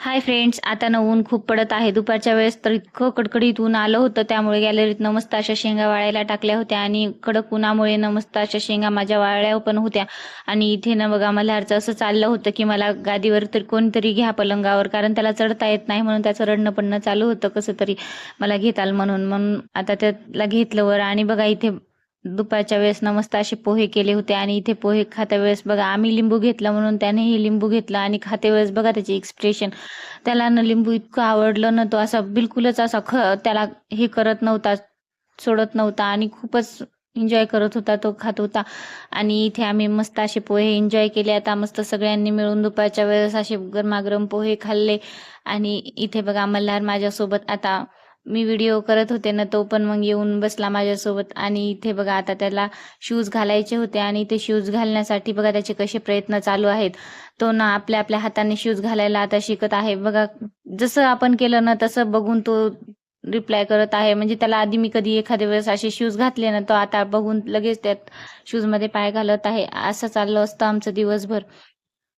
Hi friends, आता ना ऊन खूप पडत आहे. दुपारच्या वेळेस तर इतकं कडकडीत ऊन आलं होतं, त्यामुळे गॅलरीतनं मस्त अशा शेंगा वाळायला टाकल्या होत्या आणि कडक उन्हामुळे ना मस्त अशा शेंगा माझ्या वाळल्या पण होत्या. आणि इथे ना बघा मल्हारचं असं चाललं होतं की मला गादीवर तर कोणतरी घ्या पलंगावर, कारण त्याला चढता येत नाही म्हणून त्याचं रडणं पडणं चालू होतं कसं तरी मला घेताल म्हणून. म्हणून आता त्याला घेतलं वर आणि बघा इथे दुपारच्या वेळेस ना मस्त असे पोहे केले होते. आणि इथे पोहे खाता वेळेस बघा आम्ही लिंबू घेतला म्हणून त्यानेही लिंबू घेतला आणि खाते वेळेस बघा त्याचे एक्सप्रेशन. त्याला ना लिंबू इतकं आवडलं ना, तो असा बिलकुलच असा त्याला हे करत नव्हता, सोडत नव्हता आणि खूपच एन्जॉय करत होता, तो खात होता. आणि इथे आम्ही मस्त असे पोहे एन्जॉय केले. आता मस्त सगळ्यांनी मिळून दुपारच्या वेळेस असे गरमागरम पोहे खाल्ले. आणि इथे बघा मल्हार माझ्यासोबत, आता मी व्हिडिओ करत होते ना, तो पण मग येऊन बसला माझ्यासोबत. आणि इथे बघा आता त्याला शूज घालायचे होते आणि ते शूज घालण्यासाठी बघा त्याचे कसे प्रयत्न चालू आहेत. तो ना आपल्या आपल्या हाताने शूज घालायला आता शिकत आहे बघा. जसं आपण केलं ना तसं बघून तो रिप्लाय करत आहे. म्हणजे त्याला आधी मी कधी एखाद्या वेळेस असे शूज घातले ना, तो आता बघून लगेच त्यात शूजमध्ये पाय घालत आहे. असं चाललं असतं आमचं दिवसभर.